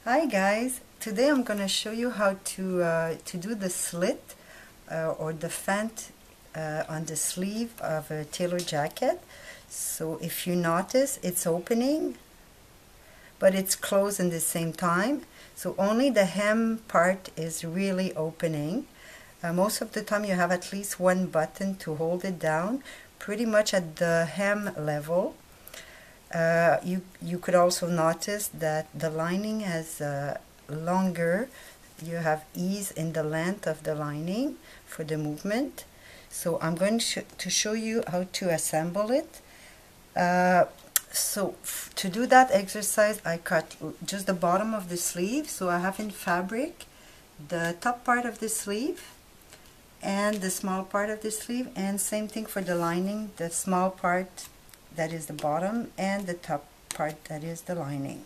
Hi guys, today I'm going to show you how to do the slit or the fent on the sleeve of a tailor jacket. So if you notice, it's opening but it's closed in the same time, so only the hem part is really opening. Most of the time you have at least one button to hold it down pretty much at the hem level. You could also notice that the lining has longer. You have ease in the length of the lining for the movement. So I'm going to show you how to assemble it. So to do that exercise, I cut just the bottom of the sleeve. So I have in fabric the top part of the sleeve and the small part of the sleeve, and same thing for the lining, the small part that is the bottom and the top part that is the lining.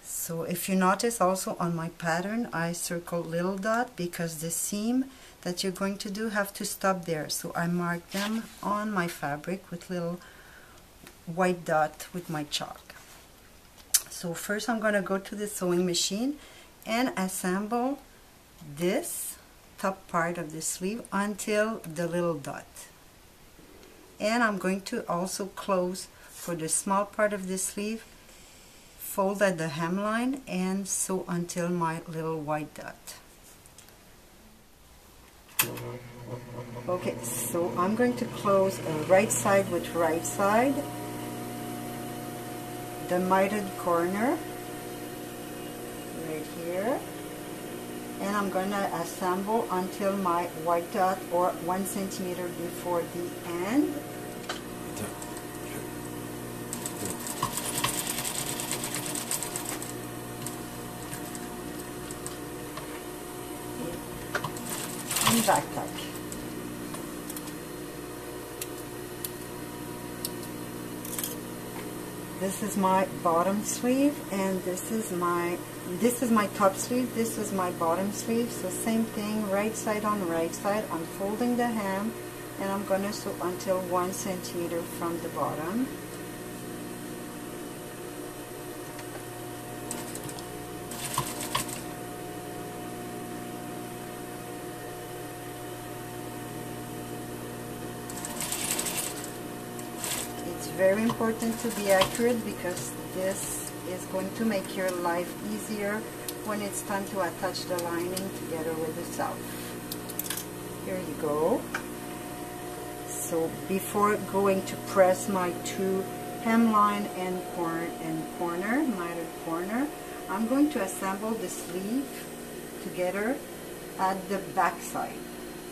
So if you notice also on my pattern, I circle little dot because the seam that you're going to do have to stop there. So I mark them on my fabric with little white dot with my chalk. So first I'm going to go to the sewing machine and assemble this top part of the sleeve until the little dot. And I'm going to also close for the small part of the sleeve, fold at the hemline and sew until my little white dot. Okay, so I'm going to close right side with right side, the mitered corner right here, and I'm going to assemble until my white dot or 1 centimeter before the end. And back tuck. This is my bottom sleeve, and this is my top sleeve, this is my bottom sleeve. So same thing, right side on right side. I'm folding the hem and I'm going to sew until 1 centimeter from the bottom. It's very important to be accurate because this is going to make your life easier when it's time to attach the lining together with the self. Here you go. So before going to press my two hemline and corner, mitered corner, I'm going to assemble the sleeve together at the back side.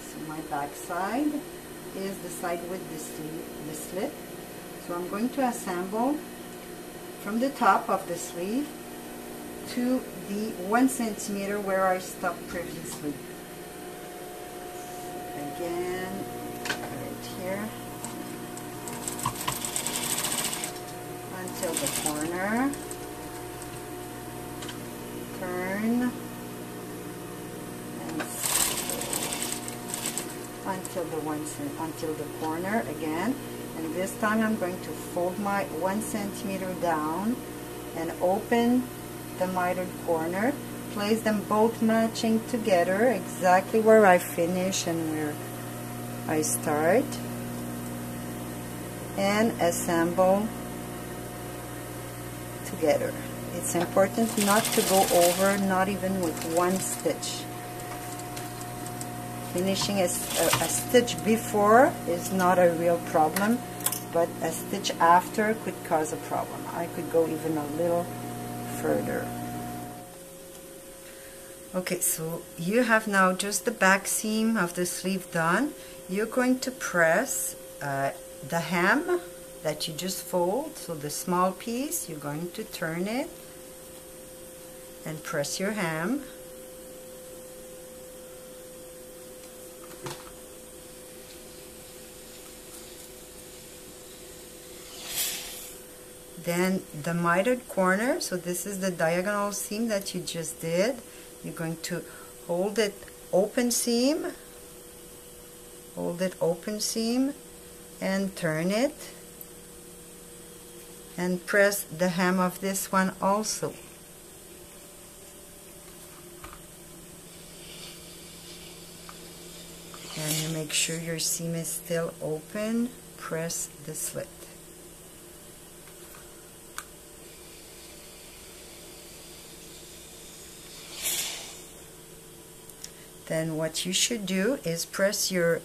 So my back side is the side with the sleeve, the slit. So I'm going to assemble from the top of the sleeve to the 1 centimeter where I stopped previously. Again, right here until the corner. Turn and until the corner again. And this time I'm going to fold my 1 centimeter down and open the mitered corner. Place them both matching together exactly where I finish and where I start. And assemble together. It's important not to go over, not even with one stitch. Finishing a stitch before is not a real problem, but a stitch after could cause a problem. I could go even a little further. Okay, so you have now just the back seam of the sleeve done. You're going to press the hem that you just fold, so the small piece, you're going to turn it and press your hem. Then the mitered corner, so this is the diagonal seam that you just did. You're going to hold it open seam, and turn it and press the hem of this one also. make sure your seam is still open, press the slit. Then what you should do is press your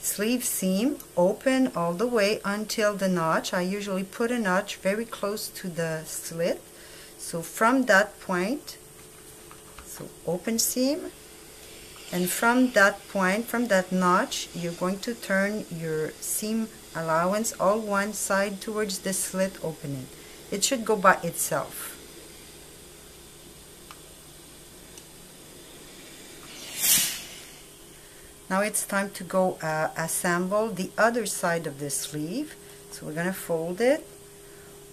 sleeve seam open all the way until the notch. I usually put a notch very close to the slit. So from that point, so open seam, and from that point, from that notch, you're going to turn your seam allowance all one side towards the slit opening. It should go by itself. Now it's time to go assemble the other side of the sleeve. So we're going to fold it,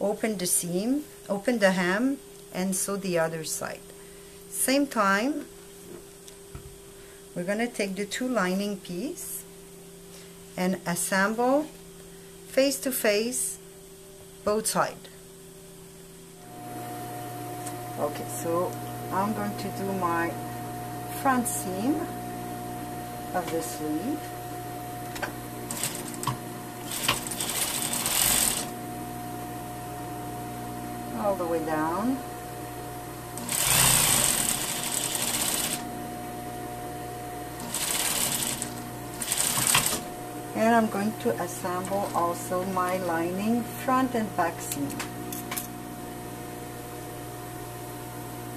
open the seam, open the hem, and sew the other side. Same time, we're going to take the two lining pieces and assemble face to face both sides. Okay, so I'm going to do my front seam of the sleeve. All the way down. And I'm going to assemble also my lining front and back seam.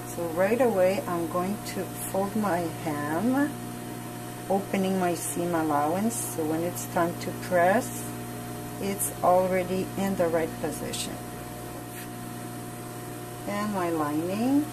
So right away I'm going to fold my hem, opening my seam allowance, so when it's time to press, it's already in the right position. And my lining.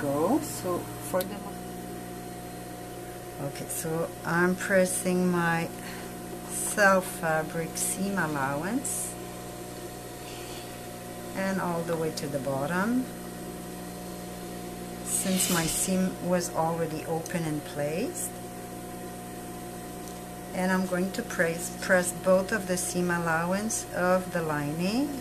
Go. So for the so I'm pressing my self fabric seam allowance and all the way to the bottom, since my seam was already open and placed. And I'm going to press both of the seam allowance of the lining.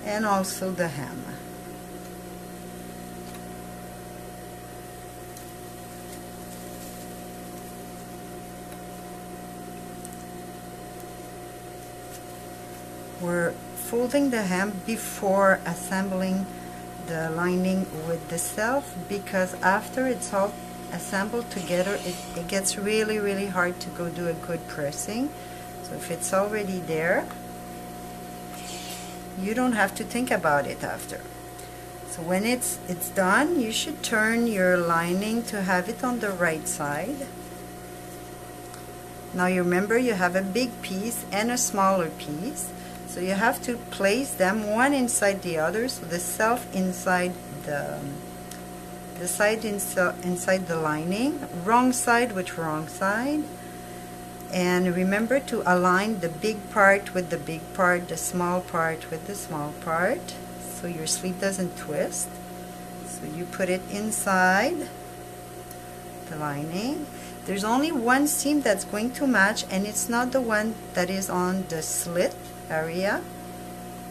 And also the hem. We're folding the hem before assembling the lining with the self, because after it's all assembled together, it gets really hard to go do a good pressing. So if it's already there, you don't have to think about it after. So when it's done, you should turn your lining to have it on the right side. Now you remember you have a big piece and a smaller piece, so you have to place them one inside the other, so the self inside the side inside the lining, wrong side with wrong side. And remember to align the big part with the big part, the small part with the small part, so your sleeve doesn't twist. So you put it inside the lining. There's only one seam that's going to match, and it's not the one that is on the slit area.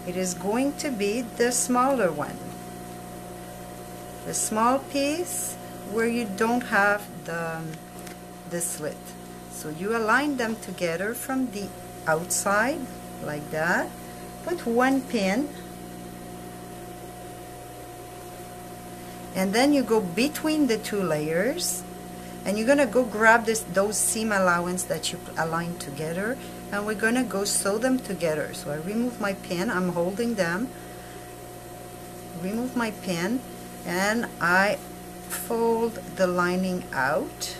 It is going to be the smaller one. The small piece where you don't have the slit. So you align them together from the outside like that. Put one pin and then you go between the two layers, and you're gonna go grab those seam allowance that you aligned together, and we're gonna go sew them together. So I remove my pin, I'm holding them, remove my pin, and I fold the lining out.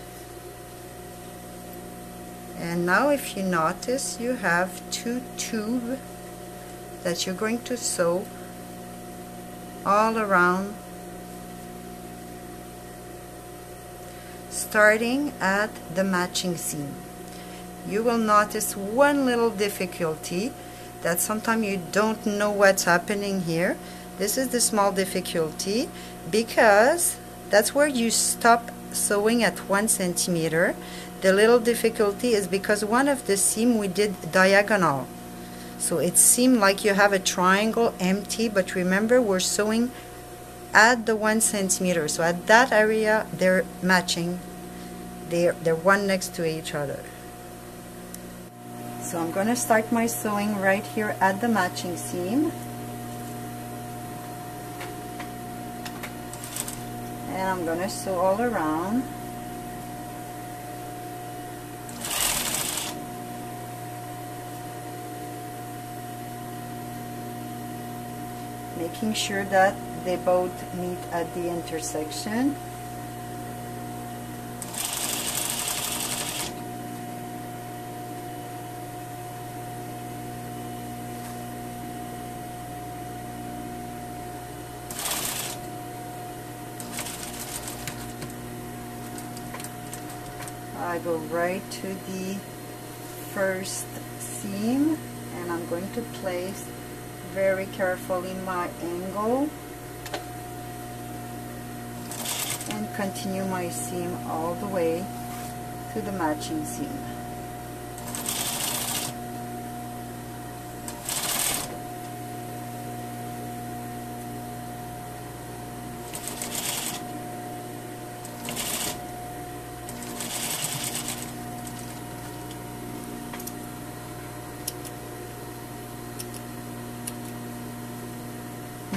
And now if you notice, you have two tubes that you're going to sew all around, starting at the matching seam. You will notice one little difficulty, that sometimes you don't know what's happening here. This is the small difficulty, because that's where you stop sewing at 1 centimeter. The little difficulty is because one of the seam we did diagonal, so it seemed like you have a triangle empty, but remember we're sewing at the 1 centimeter, so at that area they're matching, they're one next to each other. So I'm going to start my sewing right here at the matching seam, and I'm going to sew all around. Making sure that they both meet at the intersection. I go right to the first seam, and I'm going to place very carefully my angle and continue my seam all the way to the matching seam.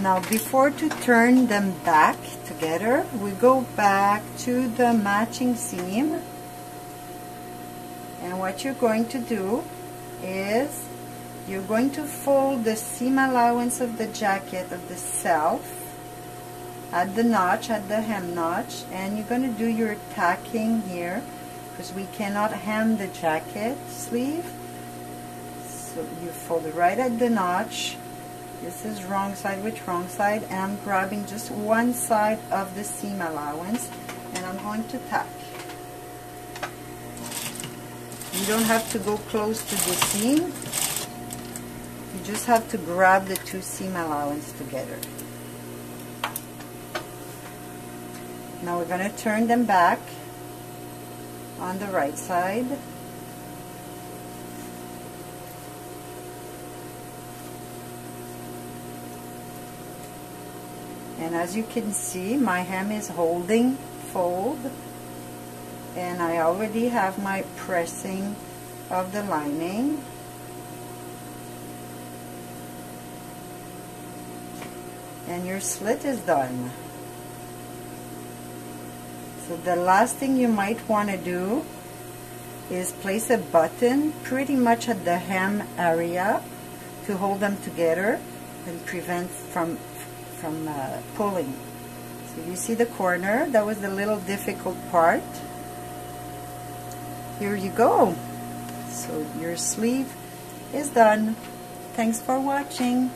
Now before to turn them back together, we go back to the matching seam, and what you're going to do is you're going to fold the seam allowance of the jacket of the self at the notch, at the hem notch, and you're going to do your tacking here, because we cannot hem the jacket sleeve. So you fold it right at the notch. This is wrong side with wrong side, and I'm grabbing just one side of the seam allowance, and I'm going to tack. You don't have to go close to the seam. You just have to grab the two seam allowance together. Now we're going to turn them back on the right side. And as you can see, my hem is holding fold, and I already have my pressing of the lining. And your slit is done. So the last thing you might want to do is place a button pretty much at the hem area to hold them together and prevent from pulling. So you see the corner, that was the little difficult part. Here you go. So your sleeve is done. Thanks for watching.